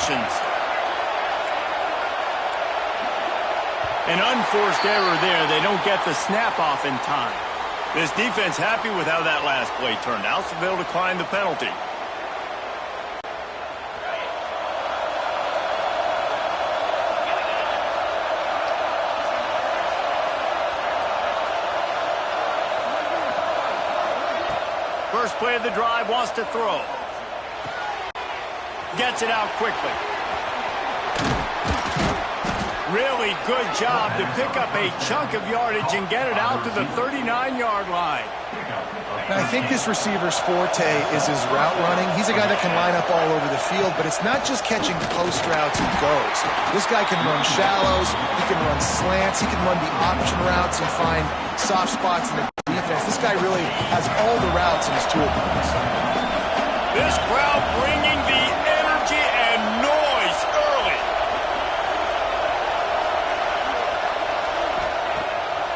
possessions. An unforced error there. They don't get the snap off in time. This defense happy with how that last play turned out, so they'll decline the penalty. First play of the drive, wants to throw. Gets it out quickly. Really good job to pick up a chunk of yardage and get it out to the 39-yard line. And I think this receiver's forte is his route running. He's a guy that can line up all over the field, but it's not just catching post routes and goes. This guy can run shallows, he can run slants, he can run the option routes and find soft spots in the defense. This guy really has all the routes in his toolbox. This crowd bringing the energy and noise early.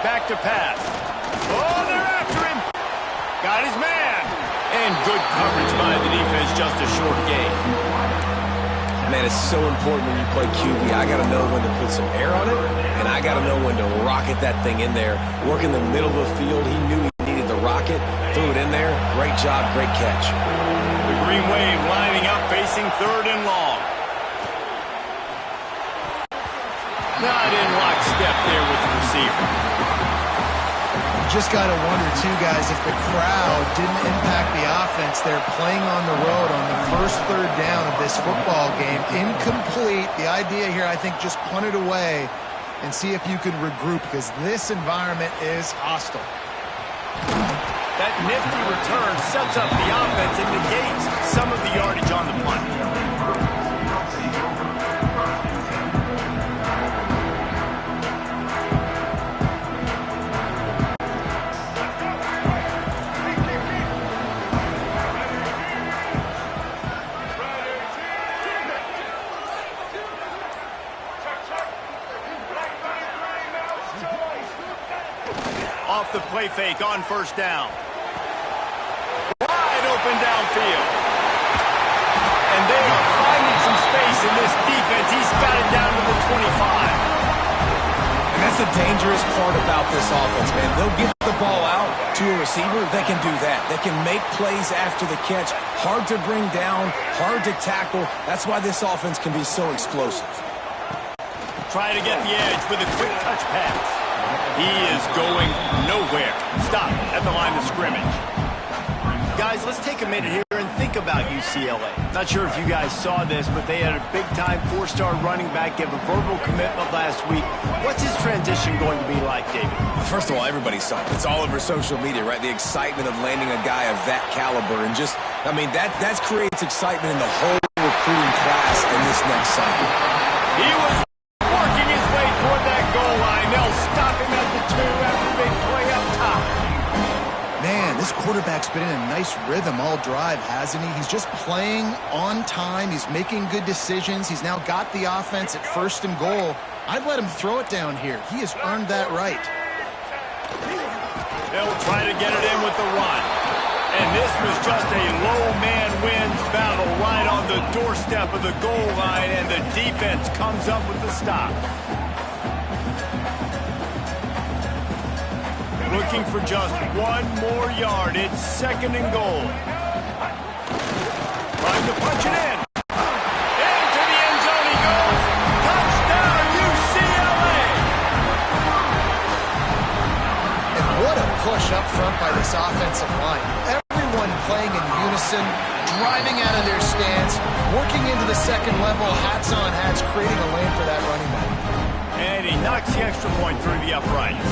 Back to pass. Oh, they're after him. Got his man. And good coverage by the defense, just a short gain. Man, it's so important when you play QB. I got to know when to put some air on it, and I got to know when to rocket that thing in there. Work in the middle of the field. He knew he needed the rocket. Threw it in there. Great job, great catch. The Green Wave lining up, facing 3rd and long. Not in lockstep there with the receiver. Just got to wonder, too, guys, if the crowd didn't impact the offense. They're playing on the road on the first 3rd down of this football game. Incomplete. The idea here, I think, just punt it away and see if you can regroup, because this environment is hostile. That nifty return sets up the offense and negates some of the yardage on the punt. Off the play fake on 1st down. Wide open downfield. And they are finding some space in this defense. He's got it down to the 25. And that's the dangerous part about this offense, man. They'll get the ball out to a receiver. They can do that. They can make plays after the catch. Hard to bring down, hard to tackle. That's why this offense can be so explosive. Try to get the edge with a quick touch pass. He is going nowhere. Stop at the line of scrimmage. Guys, let's take a minute here and think about UCLA. Not sure if you guys saw this, but they had a big-time 4-star running back give a verbal commitment last week. What's his transition going to be like, David? First of all, everybody saw it. It's all over social media, right? The excitement of landing a guy of that caliber. And just, I mean, that creates excitement in the whole recruiting class in this next cycle. He was working his way toward that goal line. They'll stop him at the 2 after a big play up top. Man, this quarterback's been in a nice rhythm all drive, hasn't he? He's just playing on time. He's making good decisions. He's now got the offense at 1st and goal. I'd let him throw it down here. He has earned that right. They'll try to get it in with the run. And this was just a low man wins battle right on the doorstep of the goal line, and the defense comes up with the stop. Looking for just 1 more yard. It's 2nd and goal. Trying to punch it in. Into the end zone he goes. Touchdown, UCLA! And what a push up front by this offensive line. Everyone playing in unison, driving out of their stance, working into the 2nd level, hats on hats, creating a lane for that running back. And he knocks the extra point through the uprights.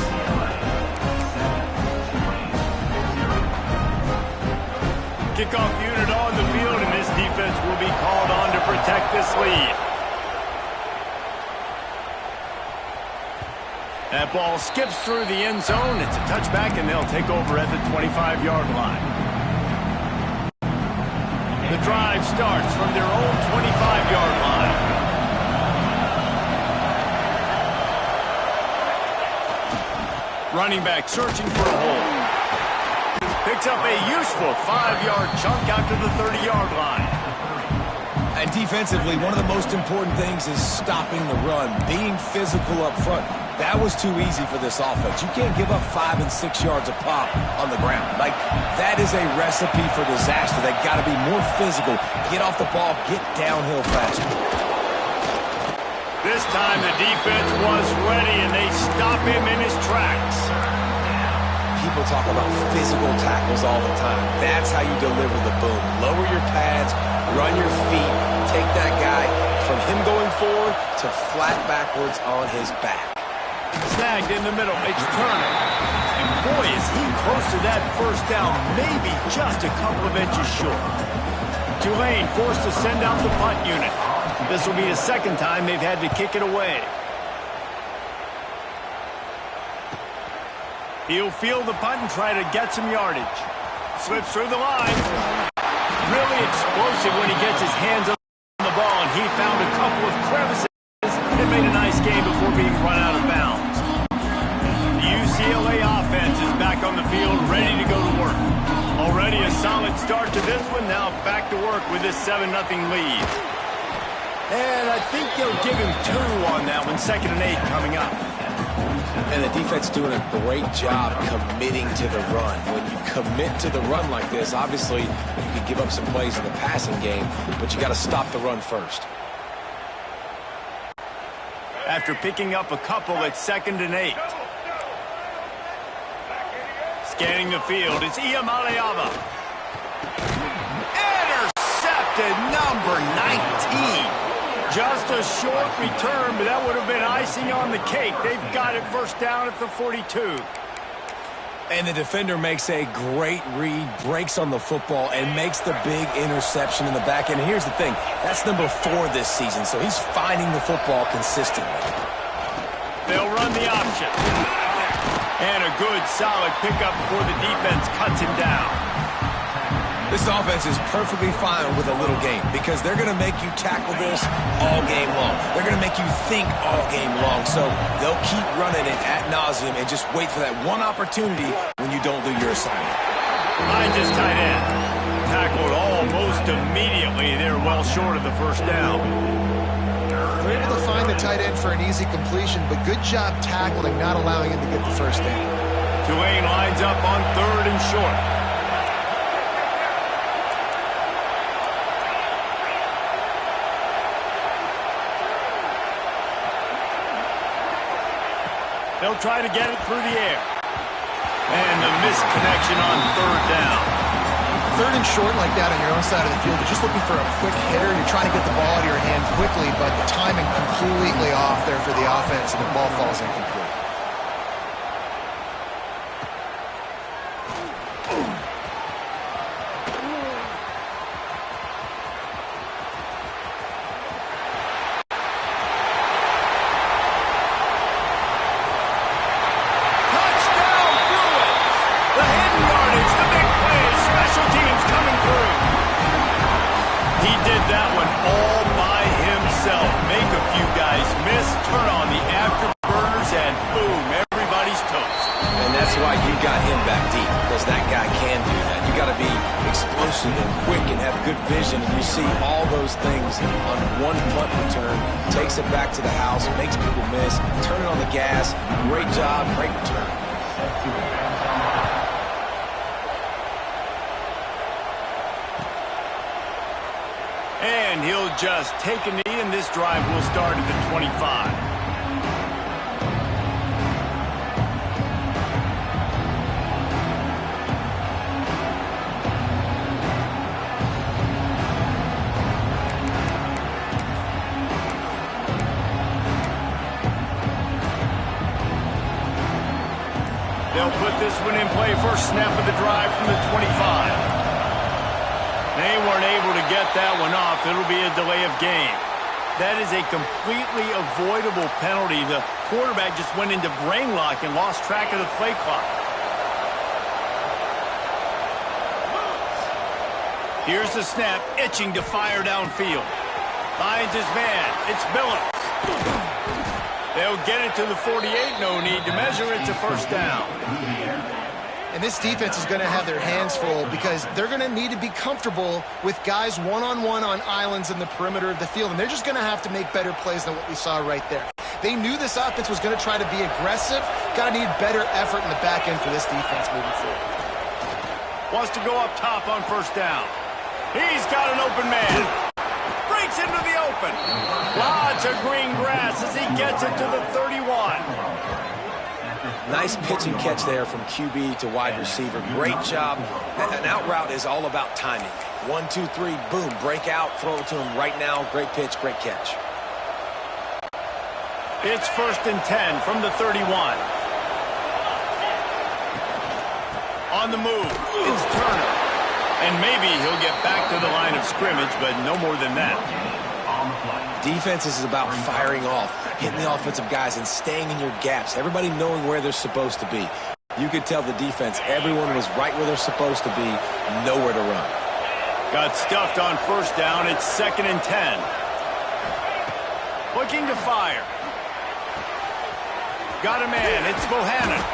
Kickoff unit on the field, and this defense will be called on to protect this lead. That ball skips through the end zone. It's a touchback, and they'll take over at the 25-yard line. The drive starts from their own 25-yard line. Running back searching for a hole. Picks up a useful 5-yard chunk out to the 30-yard line. And defensively, one of the most important things is stopping the run, being physical up front. That was too easy for this offense. You can't give up 5 and 6 yards a pop on the ground. Like, that is a recipe for disaster. They got to be more physical, get off the ball, get downhill faster. This time the defense was ready, and they stop him in his tracks. People talk about physical tackles all the time. That's how you deliver the boom. Lower your pads, run your feet, take that guy from him going forward to flat backwards on his back. Snagged in the middle. It's Turner. And boy, is he close to that first down, maybe just a couple of inches short. Tulane forced to send out the punt unit. This will be the second time they've had to kick it away. He'll field the punt and try to get some yardage. Slips through the line. Really explosive when he gets his hands on the ball, and he found a couple of crevices and made a nice game before being run out of bounds. The UCLA offense is back on the field, ready to go to work. Already a solid start to this one. Now back to work with this 7-0 lead. And I think they'll give him 2 on that one. 2nd and 8 coming up. And the defense doing a great job committing to the run. When you commit to the run like this, obviously you can give up some plays in the passing game, but you got to stop the run first. After picking up a couple at 2nd and 8. Scanning the field, it's Iamaleava. Intercepted, number 19. Just a short return, but that would have been icing on the cake. They've got it first down at the 42. And the defender makes a great read, breaks on the football, and makes the big interception in the back end. And here's the thing, that's number 4 this season, so he's finding the football consistently. They'll run the option. And a good, solid pickup before the defense cuts him down. This offense is perfectly fine with a little game because they're going to make you tackle this all game long. They're going to make you think all game long. So they'll keep running it ad nauseum and just wait for that one opportunity when you don't do your assignment. Just tight end. Tackled almost immediately. They're well short of the first down. They're able to find the tight end for an easy completion, but good job tackling, not allowing him to get the first down. Tulane lines up on 3rd and short. They'll try to get it through the air. And the missed connection on 3rd down. 3rd and short like that on your own side of the field, you're just looking for a quick hitter. You're trying to get the ball out of your hand quickly, but the timing completely off there for the offense, and the ball falls incomplete. Takes it back to the house, makes people miss, turn it on the gas. Great job, great return. And he'll just take a knee, and this drive will start at the 25. They'll put this one in play. First snap of the drive from the 25. They weren't able to get that one off. It'll be a delay of game. That is a completely avoidable penalty. The quarterback just went into brain lock and lost track of the play clock. Here's the snap, itching to fire downfield. Finds his man. It's Billups. They'll get it to the 48. No need to measure. It's a first down. And this defense is going to have their hands full because they're going to need to be comfortable with guys one-on-one on islands in the perimeter of the field. And they're just going to have to make better plays than what we saw right there. They knew this offense was going to try to be aggressive. Got to need better effort in the back end for this defense moving forward. Wants to go up top on first down. He's got an open man. Breaks into the open. Lots of green grass as he gets it to the 31. Nice pitch and catch there from QB to wide receiver. Great job. An out route is all about timing. 1, 2, 3, boom, break out, throw it to him right now. Great pitch, great catch. It's 1st and 10 from the 31. On the move, it's Turner. And maybe he'll get back to the line of scrimmage, but no more than that. Defense is about firing off, hitting the offensive guys and staying in your gaps. Everybody knowing where they're supposed to be. You could tell the defense, everyone was right where they're supposed to be, nowhere to run. Got stuffed on first down. It's 2nd and 10. Looking to fire. Got a man. It's Bohannon.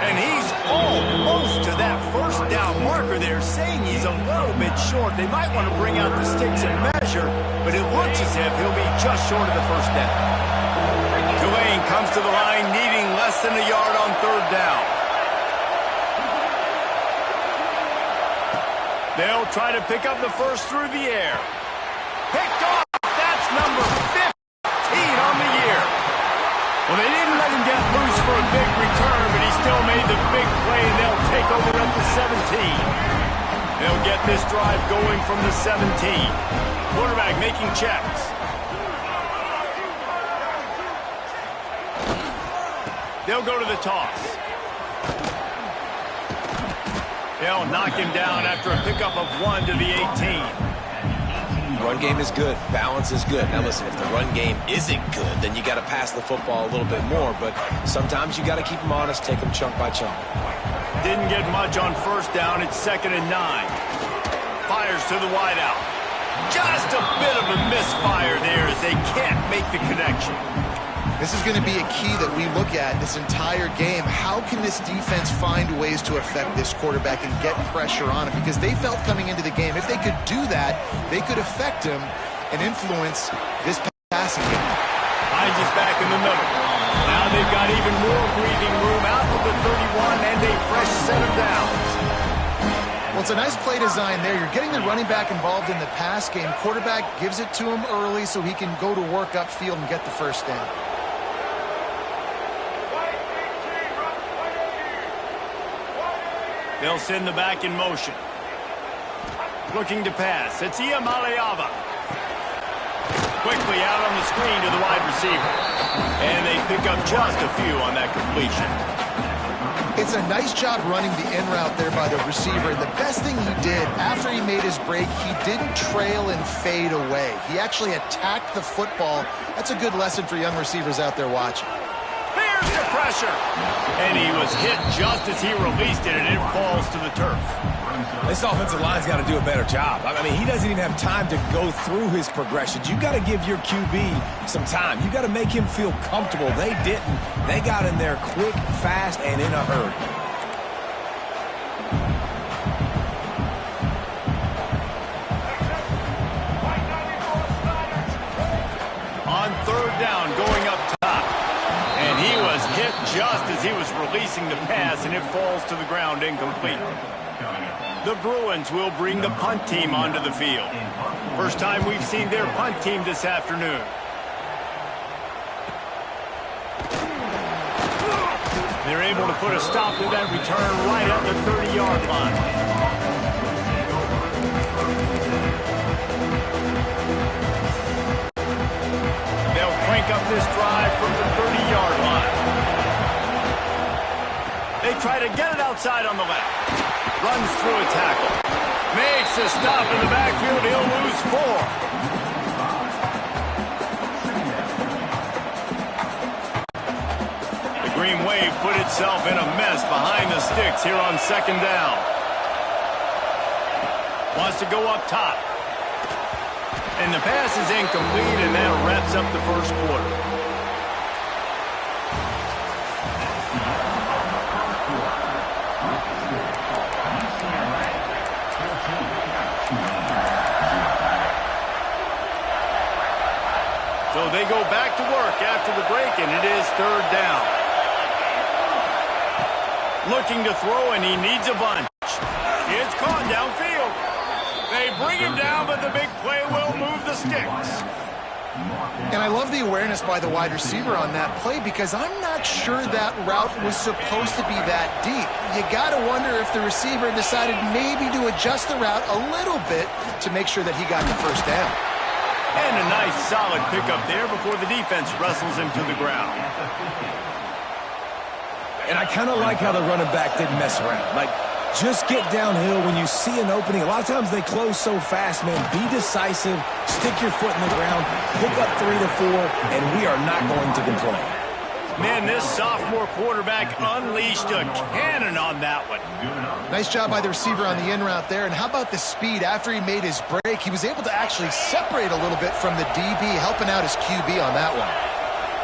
And he's almost to that first down marker there, saying he's a little bit short. They might want to bring out the sticks and measure, but it looks as if he'll be just short of the first down. Tulane comes to the line needing less than a yard on 3rd down. They'll try to pick up the first through the air. Picked off. That's number 15 on the year. Well, they didn't let him get loose for a big return, but he still made the big play, and they'll take over at the 17. They'll get this drive going from the 17. Quarterback making checks. They'll go to the toss. They'll knock him down after a pickup of 1 to the 18. Run game is good. Balance is good. Now listen, if the run game isn't good, then you got to pass the football a little bit more. But sometimes you got to keep them honest, take them chunk by chunk. Didn't get much on first down. It's 2nd and 9. Fires to the wideout. Just a bit of a misfire there as they can't make the connection. This is going to be a key that we look at this entire game. How can this defense find ways to affect this quarterback and get pressure on him? Because they felt coming into the game, if they could do that, they could affect him and influence this passing game. Hines is back in the middle. Now they've got even more breathing room out to the 31 and a fresh set of downs. Well, it's a nice play design there. You're getting the running back involved in the pass game. Quarterback gives it to him early so he can go to work upfield and get the first down. They'll send the back in motion. Looking to pass. It's Ncaa. Quickly out on the screen to the wide receiver. And they pick up just a few on that completion. It's a nice job running the in route there by the receiver. And the best thing he did after he made his break, he didn't trail and fade away. He actually attacked the football. That's a good lesson for young receivers out there watching. Here's the pressure. And he was hit just as he released it, and it falls to the turf. This offensive line's got to do a better job. I mean, he doesn't even have time to go through his progressions. You got to give your QB some time. You got to make him feel comfortable. They didn't. They got in there quick, fast, and in a hurry. On 3rd down, going up top. And he was hit just as he was releasing the pass, and it falls to the ground incomplete. The Bruins will bring the punt team onto the field. First time we've seen their punt team this afternoon. They're able to put a stop to that return right at the 30-yard line. They'll crank up this drive from the 30-yard line. They try to get it outside on the left. Runs through a tackle. Makes a stop in the backfield. He'll lose 4. The Green Wave put itself in a mess behind the sticks here on 2nd down. Wants to go up top. And the pass is incomplete, and that wraps up the first quarter. So they go back to work after the break, and it is third down. Looking to throw, and he needs a bunch. It's caught downfield. They bring him down, but the big play will move the sticks. And I love the awareness by the wide receiver on that play because I'm not sure that route was supposed to be that deep. You got to wonder if the receiver decided maybe to adjust the route a little bit to make sure that he got the first down. And a nice solid pickup there before the defense wrestles him to the ground. And I kind of like how the running back didn't mess around. Like, just get downhill when you see an opening. A lot of times they close so fast, man. Be decisive, stick your foot in the ground, pick up 3 to 4, and we are not going to complain. Man, this sophomore quarterback unleashed a cannon on that one. Nice job by the receiver on the in route there. And how about the speed? After he made his break, he was able to actually separate a little bit from the DB, helping out his QB on that one.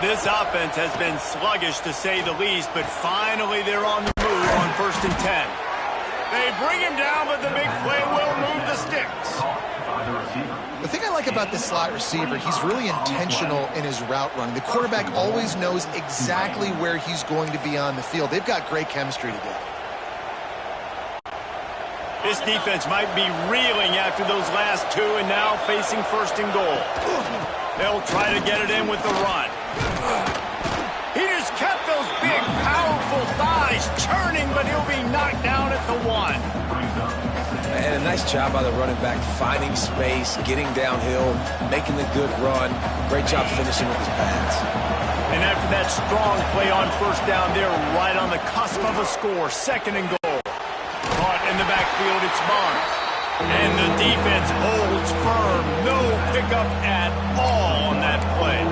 This offense has been sluggish, to say the least, but finally they're on the move on 1st and 10. They bring him down, but the big play will move the sticks. The thing I like about this slot receiver, he's really intentional in his route running. The quarterback always knows exactly where he's going to be on the field. They've got great chemistry together. This defense might be reeling after those last two and now facing 1st and goal. They'll try to get it in with the run. He just kept those big, powerful thighs churning, but he'll be knocked down at the 1. And a nice job by the running back, finding space, getting downhill, making the good run. Great job finishing with his pads. And after that strong play on 1st down, they're right on the cusp of a score. 2nd and goal. Caught in the backfield, it's Barnes. And the defense holds firm. No pickup at all on that play.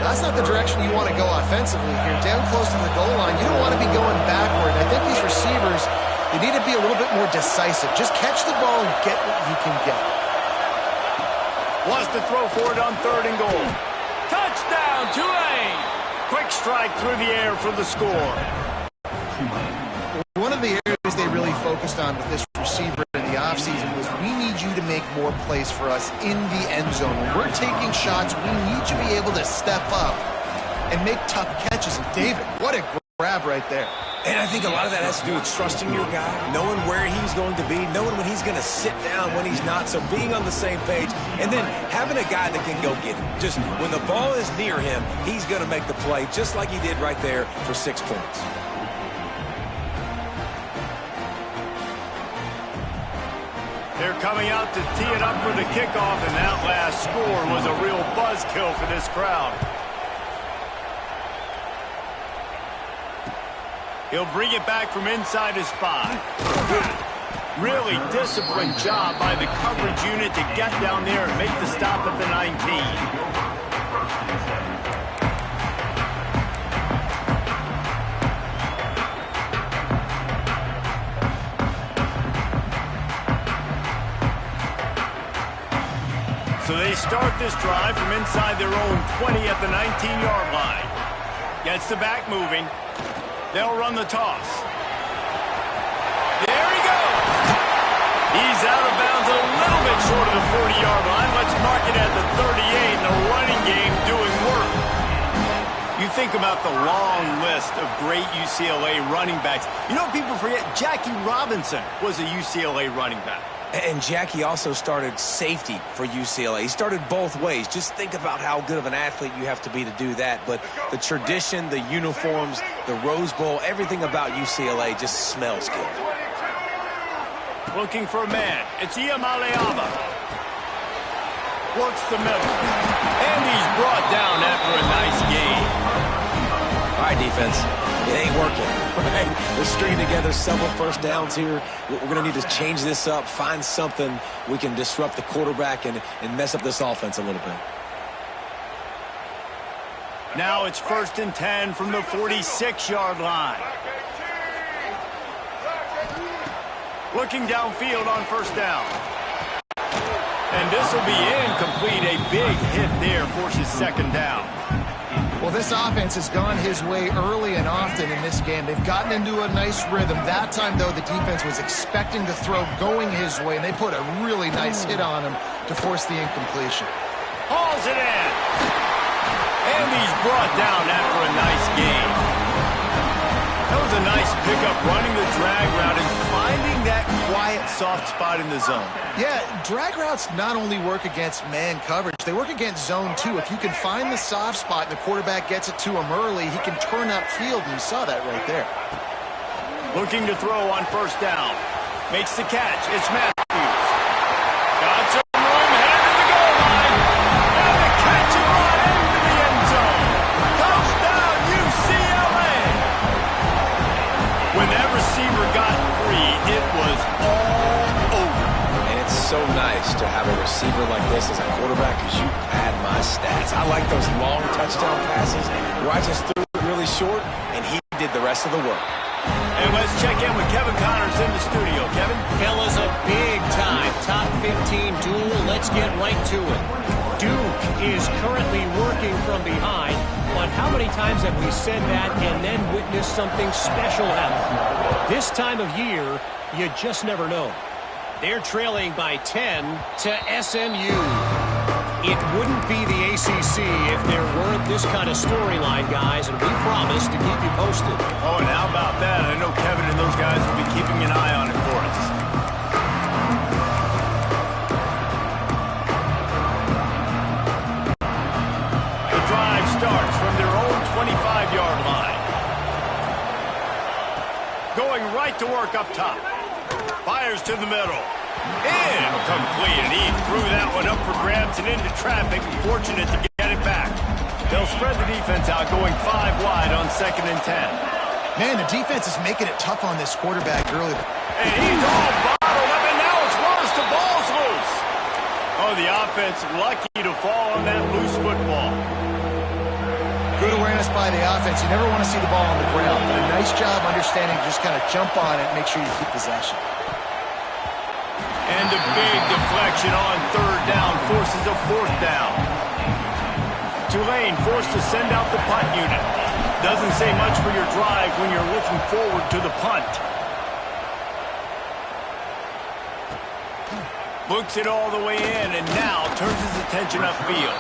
That's not the direction you want to go offensively here. Down close to the goal line, you don't want to be going backward. I think these receivers, they need to be a little bit more decisive. Just catch the ball and get what you can get. Wants to throw for it on 3rd and goal. Touchdown, Tulane! Quick strike through the air for the score. One of the areas they really focused on with this receiver in the offseason was we need you to make more plays for us in the end zone. When we're taking shots, we need you to be able to step up and make tough catches. And David, what a grab right there. And I think a lot of that has to do with trusting your guy, knowing where he's going to be, knowing when he's going to sit down, when he's not, so being on the same page, and then having a guy that can go get it. Just when the ball is near him, he's going to make the play, just like he did right there for 6 points. They're coming out to tee it up for the kickoff, and that last score was a real buzzkill for this crowd. He'll bring it back from inside his 5. Really disciplined job by the coverage unit to get down there and make the stop at the 19. So they start this drive from inside their own 20 at the 19-yard line. Gets the back moving. They'll run the toss. There he goes. He's out of bounds a little bit short of the 40-yard line. Let's mark it at the 38, and the running game doing work. You think about the long list of great UCLA running backs. You know, people forget Jackie Robinson was a UCLA running back. And Jackie also started safety for UCLA. He started both ways. Just think about how good of an athlete you have to be to do that. But the tradition, the uniforms, the Rose Bowl, everything about UCLA just smells good. Looking for a man. It's Iamaleava. Works the middle. And he's brought down after a nice game. All right, defense. It ain't working. Right? We're stringing together several 1st downs here. We're going to need to change this up, find something we can disrupt the quarterback and mess up this offense a little bit. Now it's 1st and 10 from the 46-yard line. Looking downfield on 1st down. And this will be incomplete. A big hit there forces 2nd down. Well, this offense has gone his way early and often in this game. They've gotten into a nice rhythm. That time, though, the defense was expecting the throw going his way, and they put a really nice hit on him to force the incompletion. hauls it in. And he's brought down after a nice gain. That was a nice pickup, running the drag route and finding that quiet, soft spot in the zone. Yeah, drag routes not only work against man coverage, they work against zone too. If you can find the soft spot and the quarterback gets it to him early, he can turn upfield, and you saw that right there. Looking to throw on first down. Makes the catch. It's Matthews. Got some room, headed to the goal line. And the catch and run into the end zone. Touchdown, UCLA. When that receiver got free, it was all over. And it's so nice to have a receiver like this as a quarterback because you pad my stats. I like those long touchdown passes where I just threw it really short and he did the rest of the work. And let's check in with Kevin Connors in the studio. Kevin? Fellas, a big-time top 15 duel. Let's get right to it. Duke is currently working from behind, but how many times have we said that and then witnessed something special happen? This time of year, you just never know. They're trailing by 10 to SMU. It wouldn't be the ACC if there weren't this kind of storyline, guys, and we promise to keep you posted. Oh, and how about that? I know Kevin and those guys will be keeping an eye on it for us. The drive starts from their own 25-yard line. Going right to work up top. Fires to the middle. Incomplete, and he threw that one up for grabs and into traffic. Fortunate to get it back. They'll spread the defense out, going 5 wide on 2nd and 10. Man, the defense is making it tough on this quarterback early. And he's all bottled up, and now it's worse. The ball's loose. Oh, the offense lucky to fall on that loose football. Good awareness by the offense. You never want to see the ball on the ground, but a nice job understanding to just kind of jump on it and make sure you keep possession. And a big deflection on 3rd down forces a 4th down. Tulane forced to send out the punt unit. Doesn't say much for your drive when you're looking forward to the punt. Books it all the way in and now turns his attention upfield.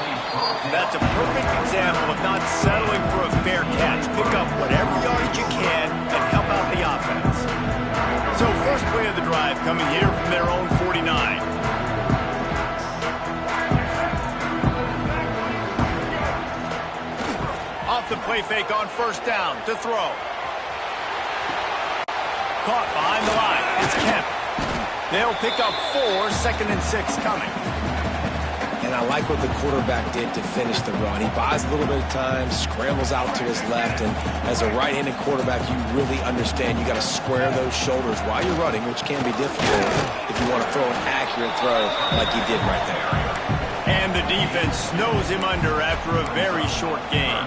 That's a perfect example of not settling for a fair catch. Pick up whatever yardage you can and help out the offense. So first play of the drive coming here from their own 49. Off the play fake on first down to throw. Caught behind the line. It's Kemp. They'll pick up 4, 2nd and 6 coming. And I like what the quarterback did to finish the run. He buys a little bit of time, scrambles out to his left, and as a right-handed quarterback, you really understand you got to square those shoulders while you're running, which can be difficult if you want to throw an accurate throw like he did right there. And the defense snows him under after a very short gain.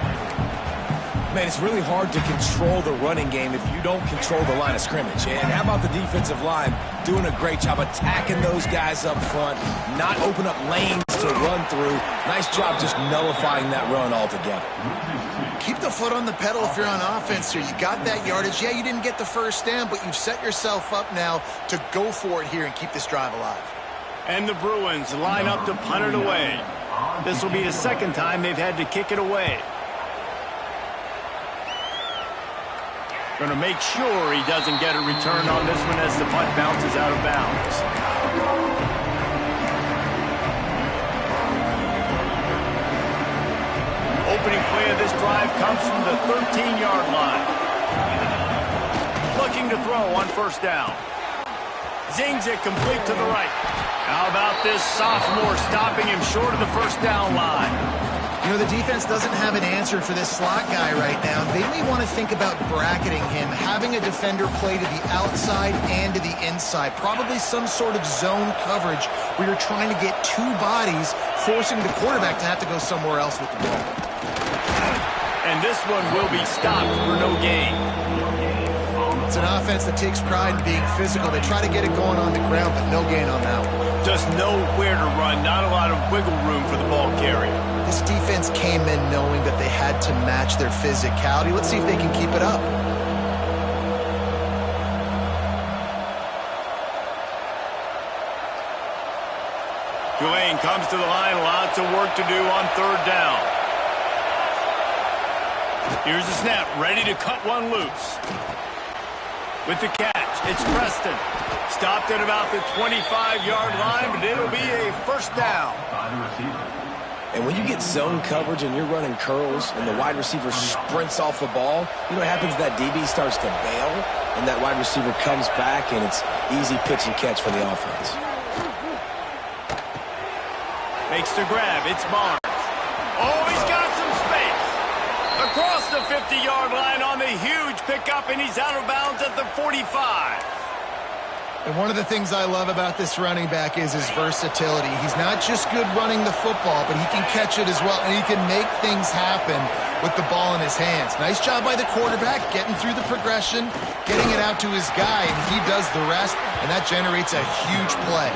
Man, it's really hard to control the running game if you don't control the line of scrimmage. And how about the defensive line doing a great job attacking those guys up front, not open up lanes to run through. Nice job just nullifying that run altogether. Keep the foot on the pedal if you're on offense here. You got that yardage. Yeah, you didn't get the first down, but you've set yourself up now to go for it here and keep this drive alive. And the Bruins line up to punt it away. This will be the 2nd time they've had to kick it away. Going to make sure he doesn't get a return on this one as the punt bounces out of bounds. Opening play of this drive comes from the 13-yard line. Looking to throw on first down. Zings it complete to the right. How about this sophomore stopping him short of the first down line? You know, the defense doesn't have an answer for this slot guy right now. They may want to think about bracketing him, having a defender play to the outside and to the inside. Probably some sort of zone coverage where you're trying to get 2 bodies, forcing the quarterback to have to go somewhere else with the ball. And this one will be stopped for no gain. It's an offense that takes pride in being physical. They try to get it going on the ground, but no gain on that one. Just nowhere to run, not a lot of wiggle room for the ball carrier. This defense came in knowing that they had to match their physicality. Let's see if they can keep it up. Tulane comes to the line. Lots of work to do on third down. Here's the snap. Ready to cut one loose. With the catch, it's Preston. Stopped at about the 25-yard line, but it'll be a first down. And when you get zone coverage and you're running curls and the wide receiver sprints off the ball, you know what happens? That DB starts to bail, and that wide receiver comes back, and it's easy pitch and catch for the offense. Makes the grab. It's Barnes. Oh, he's got some space. Across the 50-yard line on the huge pickup, and he's out of bounds at the 45. And one of the things I love about this running back is his versatility. He's not just good running the football, but he can catch it as well, and he can make things happen with the ball in his hands. Nice job by the quarterback, getting through the progression, getting it out to his guy, and he does the rest, and that generates a huge play.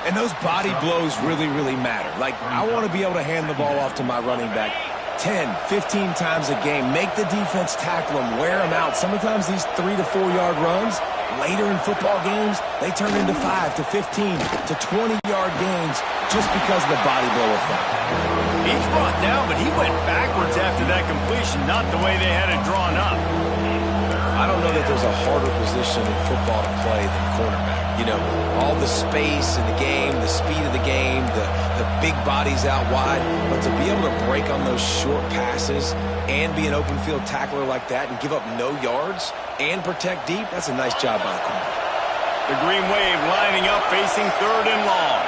And those body blows really, really matter. Like, I want to be able to hand the ball off to my running back 10, 15 times a game. Make the defense tackle him, wear him out. Sometimes these 3 to 4 yard runs, later in football games, they turn into 5 to 15 to 20-yard gains just because of the body blow effect. He's brought down, but he went backwards after that completion, not the way they had it drawn up. I don't know that there's a harder position in football to play than cornerback. You know, all the space in the game, the speed of the game, the big bodies out wide. But to be able to break on those short passes and be an open field tackler like that and give up no yards and protect deep, that's a nice job by the corner. The Green Wave lining up, facing third and long.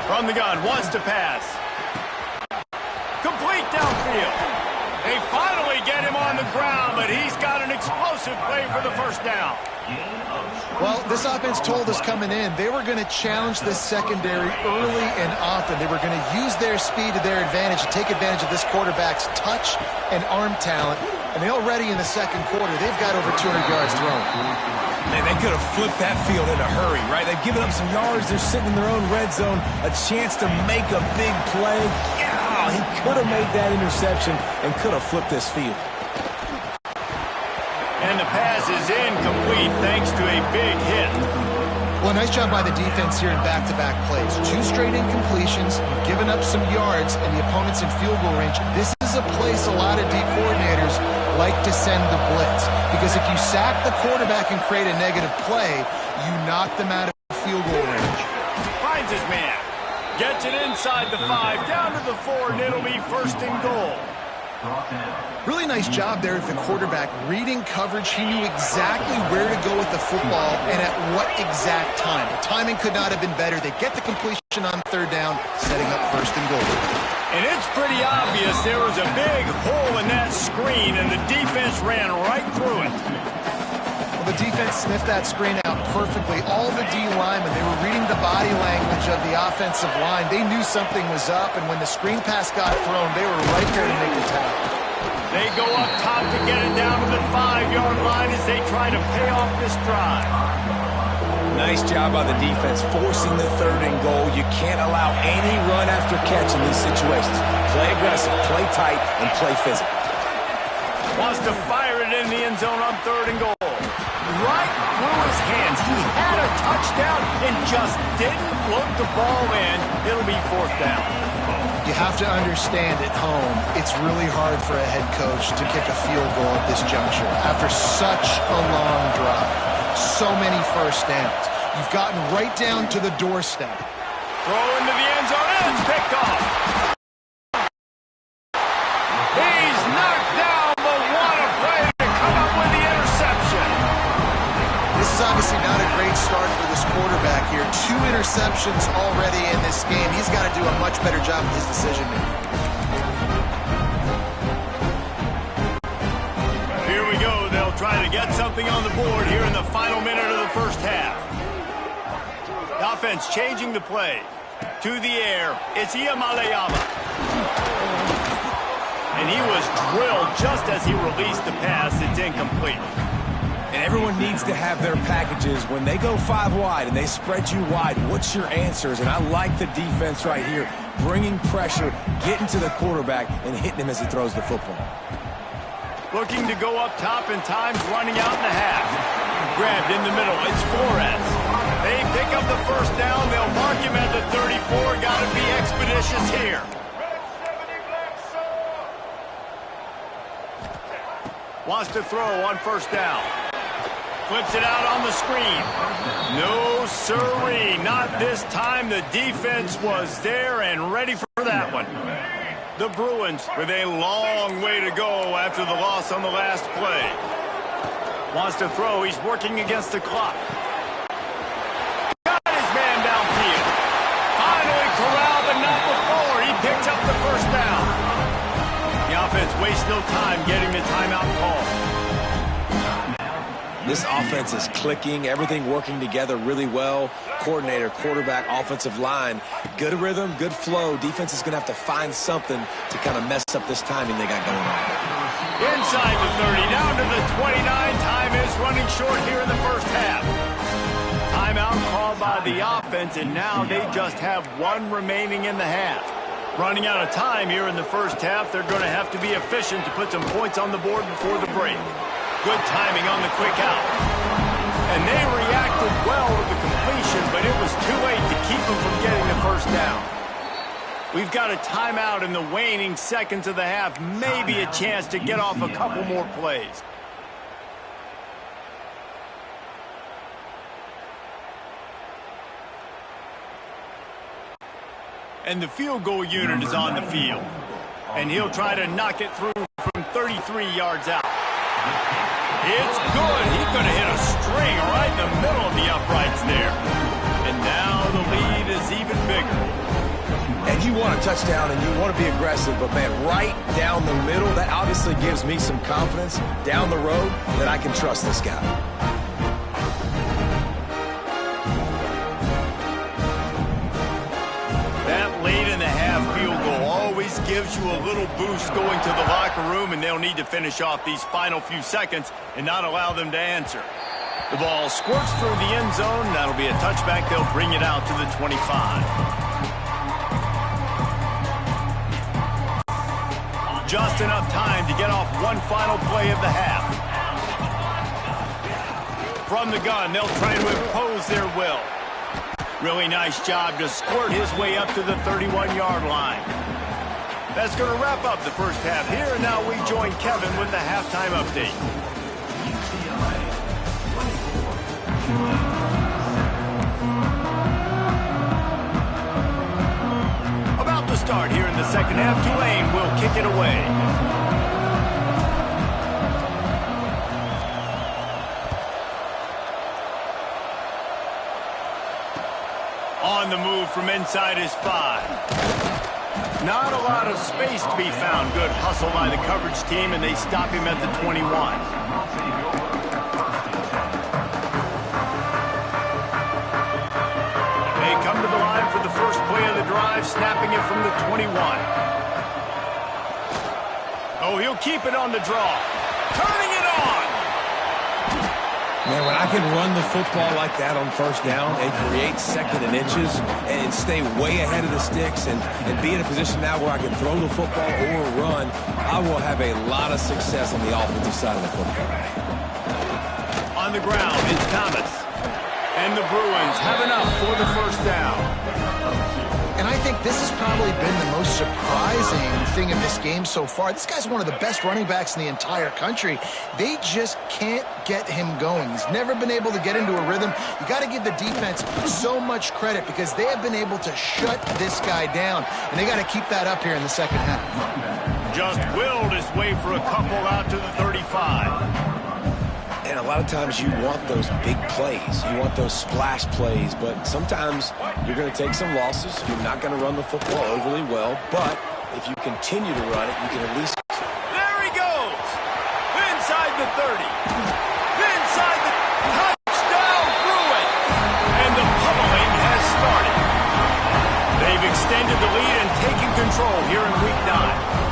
From the gun, wants to pass. Complete downfield. They finally get him on the ground, but he's got an explosive play for the first down. Well, this offense told us coming in they were going to challenge this secondary early and often. They were going to use their speed to their advantage and take advantage of this quarterback's touch and arm talent. And they already in the second quarter, they've got over 200 yards thrown. Man, they could have flipped that field in a hurry, right? They've given up some yards. They're sitting in their own red zone. A chance to make a big play. Yeah, he could have made that interception and could have flipped this field. And the pass is incomplete thanks to a big hit. Well, nice job by the defense here in back-to-back plays. 2 straight incompletions, giving up some yards, and the opponent's in field goal range. This is a place a lot of D coordinators like to send the blitz. Because if you sack the quarterback and create a negative play, you knock them out of field goal range. Finds his man. Gets it inside the 5, down to the 4, and it'll be first and goal. Really nice job there at the quarterback. Reading coverage, he knew exactly where to go with the football and at what exact time. The timing could not have been better. They get the completion on third down, setting up first and goal. And it's pretty obvious there was a big hole in that screen, and the defense ran right through it. Well, the defense sniffed that screen out perfectly. All the D linemen, they were reading the body language of the offensive line. They knew something was up, and when the screen pass got thrown, they were right there to make the tackle. They go up top to get it down to the 5-yard line as they try to pay off this drive. Nice job by the defense, forcing the third and goal. You can't allow any run after catch in these situations. Play aggressive, play tight, and play physical. Wants to fire it in the end zone on third and goal. Right through his hands. He had a touchdown and just didn't look the ball in. It'll be fourth down. You have to understand at home, it's really hard for a head coach to kick a field goal at this juncture after such a long drive. So many first downs. You've gotten right down to the doorstep. Throw into the end zone, and it's picked off. He's knocked down, but what a play to come up with the interception. This is obviously not a great start for this quarterback here. 2 interceptions already in this game. He's got to do a much better job with his decision making. Here we go. They'll try to get something on the board here in the final minute of the first half. The offense changing the play. To the air, it's Iamalayama. And he was drilled just as he released the pass. It's incomplete. And everyone needs to have their packages. When they go 5 wide and they spread you wide, what's your answers? And I like the defense right here, bringing pressure, getting to the quarterback, and hitting him as he throws the football. Looking to go up top, and time's running out in the half. Grabbed in the middle. It's Flores. They They pick up the first down. They'll mark him at the 34. Got to be expeditious here. Wants to throw on first down. Flips it out on the screen. No sirree. Not this time. The defense was there and ready for that one. The Bruins with a long way to go after the loss on the last play. Wants to throw. He's working against the clock. Got his man downfield. Finally corralled, but not before. He picked up the first down. The offense wastes no time getting the timeout call. This offense is clicking, everything working together really well. Coordinator, quarterback, offensive line, good rhythm, good flow. Defense is going to have to find something to kind of mess up this timing they got going on. Inside the 30, down to the 29. Time is running short here in the first half. Timeout called by the offense, and now they just have one remaining in the half. Running out of time here in the first half, they're going to have to be efficient to put some points on the board before the break. Good timing on the quick out. And they reacted well to the completion, but it was too late to keep them from getting the first down. We've got a timeout in the waning seconds of the half. Maybe a chance to get off a couple more plays. And the field goal unit is on the field. And he'll try to knock it through from 33 yards out. It's good. He's going to hit a string right in the middle of the uprights there. And now the lead is even bigger. And you want a touchdown and you want to be aggressive, but man, right down the middle, that obviously gives me some confidence down the road that I can trust this guy. That late in the half field goal always gives you a little boost going to the locker room, and they'll need to finish off these final few seconds and not allow them to answer. The ball squirts through the end zone. That'll be a touchback. They'll bring it out to the 25. Just enough time to get off one final play of the half. From the gun, they'll try to impose their will. Really nice job to squirt his way up to the 31-yard line. That's going to wrap up the first half here, and now we join Kevin with the halftime update. About to start here in the second half, Tulane will kick it away. On the move from inside his 5. Not a lot of space to be found. Good hustle by the coverage team, and they stop him at the 21. They come to the line for the first play of the drive, snapping it from the 21. Oh, he'll keep it on the draw. Turning it on! Man, when I can run the football like that on first down and create second and inches and stay way ahead of the sticks and be in a position now where I can throw the football or run, I will have a lot of success on the offensive side of the football. On the ground, it's Thomas. And the Bruins have enough for the first down. And I think this has probably been the most surprising thing in this game so far. This guy's one of the best running backs in the entire country. They just can't get him going. He's never been able to get into a rhythm. You got to give the defense so much credit because they have been able to shut this guy down, and they got to keep that up here in the second half. Just willed his way for a couple out to the 35. And a lot of times you want those big plays. You want those splash plays, but sometimes you're going to take some losses. You're not going to run the football overly well, but if you continue to run it, you can at least... There he goes! Inside the 30. Inside the touchdown Bruin! And the pummeling has started. They've extended the lead and taken control here in Week 9.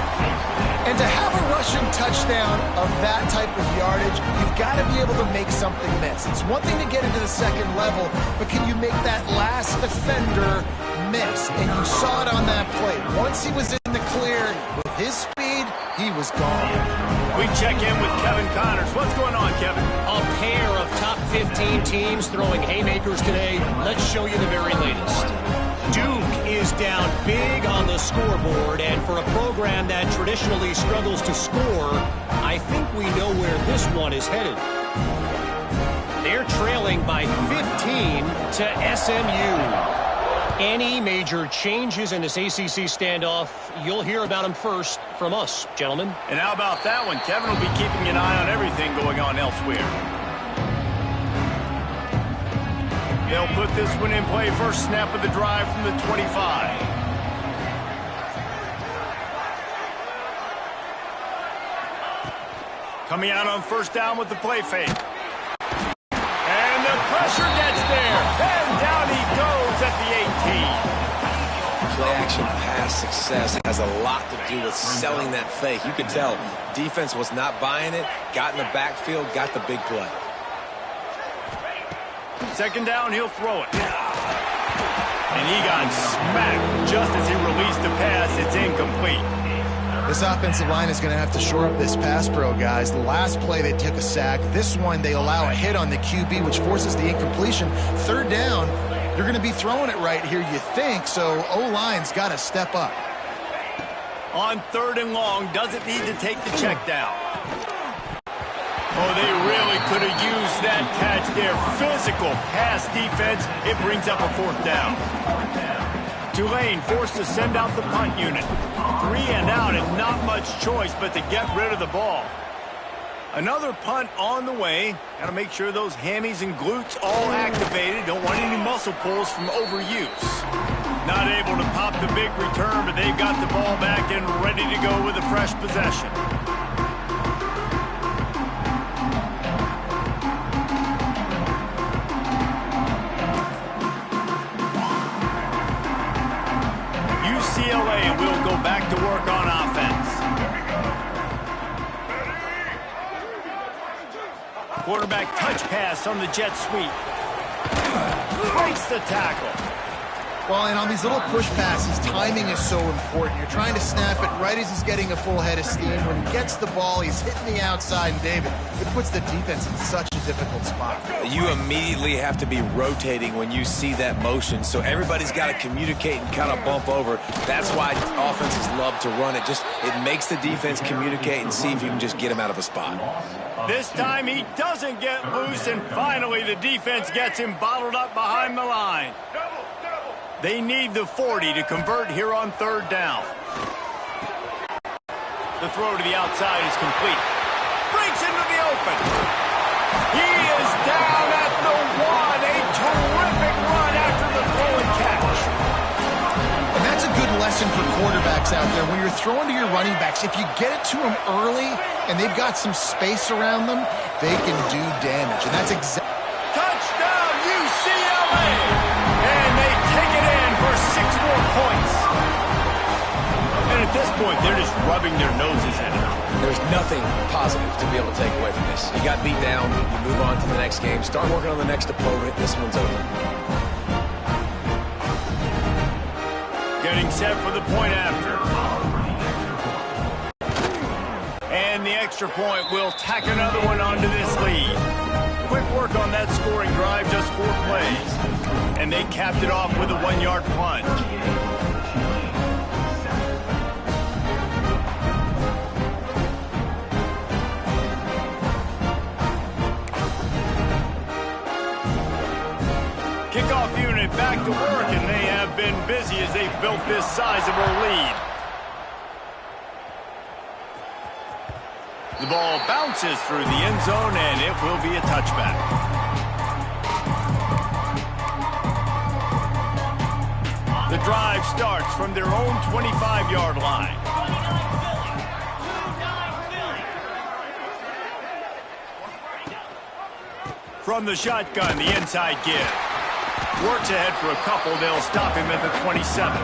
And to have a rushing touchdown of that type of yardage, you've got to be able to make something miss. It's one thing to get into the second level, but can you make that last defender miss? And you saw it on that play. Once he was in the clear with his speed, he he was gone. We check in with Kevin Connors. What's going on, Kevin? A pair of top 15 teams throwing haymakers today. Let's show you the very latest. Duke is down big on the scoreboard, and for a program that traditionally struggles to score, I think we know where this one is headed. They're trailing by 15 to SMU. Any major changes in this ACC standoff, you'll hear about them first from us, gentlemen. And how about that one? Kevin will be keeping an eye on everything going on elsewhere. They'll put this one in play. First snap of the drive from the 25. Coming out on first down with the play fake. And the pressure gets there. And down he goes at the 18. Play action pass success has a lot to do with selling that fake. You could tell defense was not buying it, got in the backfield, got the big play. Second down, he'll throw it. And he got smacked just as he released the pass. It's incomplete. This offensive line is going to have to shore up this pass pro, guys. The last play they took a sack. This one they allow a hit on the QB, which forces the incompletion. Third down, you're going to be throwing it right here, you think, so O-line's got to step up. On third and long, doesn't need to take the check down. Oh, they really could have used that catch there. Physical pass defense. It brings up a fourth down. Tulane forced to send out the punt unit. 3 and out and not much choice but to get rid of the ball. Another punt on the way. Got to make sure those hammies and glutes all activated. Don't want any muscle pulls from overuse. Not able to pop the big return, but they've got the ball back and ready to go with a fresh possession. UCLA will go back to work on offense. Quarterback touch pass on the jet sweep. Breaks the tackle. Well, and on these little push passes, timing is so important. You're trying to snap it right as he's getting a full head of steam. When he gets the ball, he's hitting the outside, and David, it puts the defense in such a difficult spot. You immediately have to be rotating when you see that motion, so everybody's got to communicate and kind of bump over. That's why offenses love to run it. It makes the defense communicate and see if you can just get him out of a spot. This time he doesn't get loose, and finally the defense gets him bottled up behind the line. They need the 40 to convert here on third down. The throw to the outside is complete. Breaks into the open. He is down at the 1. A terrific run after the throw and catch. And that's a good lesson for quarterbacks out there. When you're throwing to your running backs, if you get it to them early and they've got some space around them, they can do damage. And that's exactly... Touchdown, UCLA! And they take it in for 6 more points. And at this point, they're just rubbing their noses in it. There's nothing positive to be able to take away from this. You got beat down, you move on to the next game, start working on the next opponent. This one's over. Getting set for the point after. And the extra point will tack another one onto this lead. Quick work on that scoring drive, just 4 plays. And they capped it off with a 1-yard plunge. Kickoff unit back to work, and they have been busy as they've built this sizable lead. The ball bounces through the end zone, and it will be a touchback. The drive starts from their own 25-yard line. From the shotgun, the inside give. Works ahead for a couple. They'll stop him at the 27.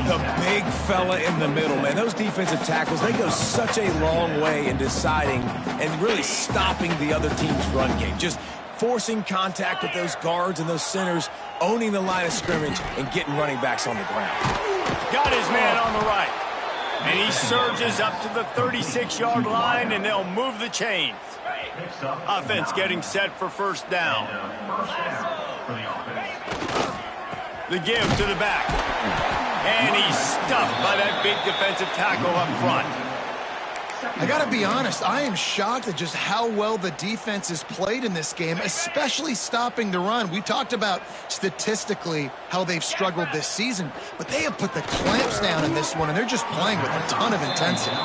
The big fella in the middle, man. Those defensive tackles, they go such a long way in deciding and really stopping the other team's run game. Just forcing contact with those guards and those centers, owning the line of scrimmage, and getting running backs on the ground. Got his man on the right. And he surges up to the 36-yard line, and they'll move the chains. Offense getting set for first down. The give to the back. And he's stuffed by that big defensive tackle up front. I got to be honest, I am shocked at just how well the defense has played in this game, especially stopping the run. We talked about statistically how they've struggled this season, but they have put the clamps down in this one, and they're just playing with a ton of intensity.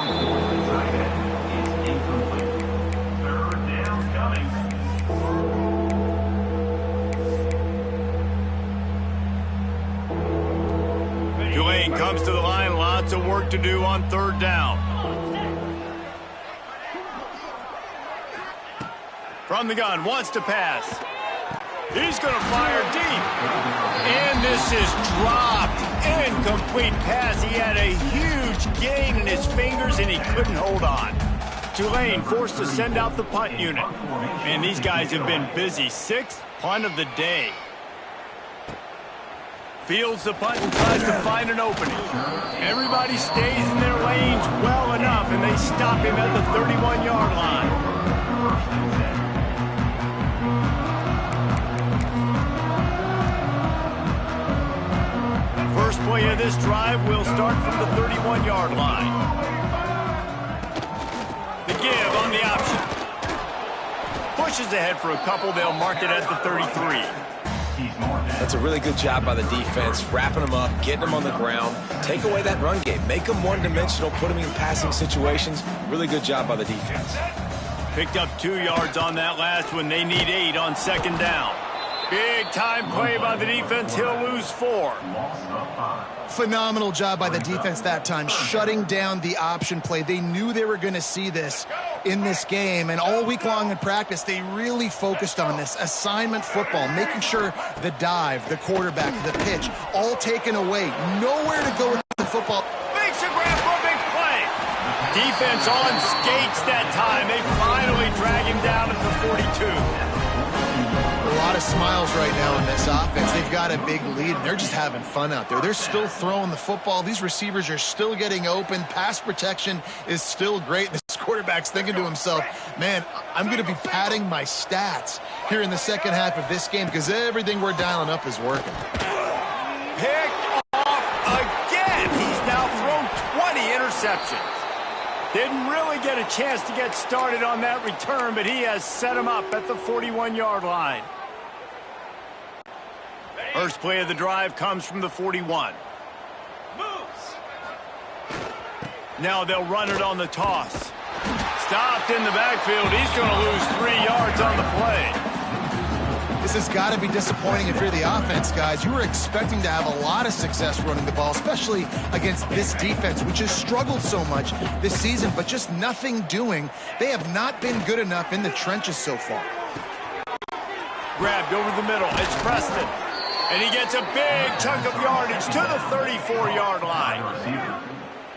Tulane comes to the line, lots of work to do on third down. From the gun, wants to pass. He's going to fire deep. And this is dropped. Incomplete pass. He had a huge gain in his fingers, and he couldn't hold on. Tulane forced to send out the punt unit. And these guys have been busy. Sixth punt of the day. Fields the punt and tries to find an opening. Everybody stays in their lanes well enough, and they stop him at the 31-yard line. First play of this drive will start from the 31-yard line. The give on the option. Pushes ahead for a couple. They'll mark it at the 33. That's a really good job by the defense, wrapping them up, getting them on the ground. Take away that run game. Make them one-dimensional, put them in passing situations. Really good job by the defense. Picked up 2 yards on that last one. They need 8 on second down. Big time play by the defense. He'll lose 4. Phenomenal job by the defense that time, shutting down the option play. They knew they were going to see this in this game, and all week long in practice, they really focused on this assignment football, making sure the dive, the quarterback, the pitch, all taken away. Nowhere to go with the football. Makes a grab for a big play. Defense on skates that time. They finally drag him down at the 42. A lot of smiles right now in this offense. They've got a big lead, and they're just having fun out there. They're still throwing the football. These receivers are still getting open. Pass protection is still great. This quarterback's thinking to himself, man, I'm going to be padding my stats here in the second half of this game because everything we're dialing up is working. Picked off again. He's now thrown 20 interceptions. Didn't really get a chance to get started on that return, but he has set him up at the 41-yard line. First play of the drive comes from the 41. Now they'll run it on the toss. Stopped in the backfield. He's going to lose 3 yards on the play. This has got to be disappointing if you're the offense, guys. You were expecting to have a lot of success running the ball, especially against this defense, which has struggled so much this season, but just nothing doing. They have not been good enough in the trenches so far. Grabbed over the middle. It's Preston. And he gets a big chunk of yardage to the 34-yard line.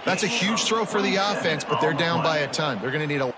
That's a huge throw for the offense, but they're down by a ton. They're going to need a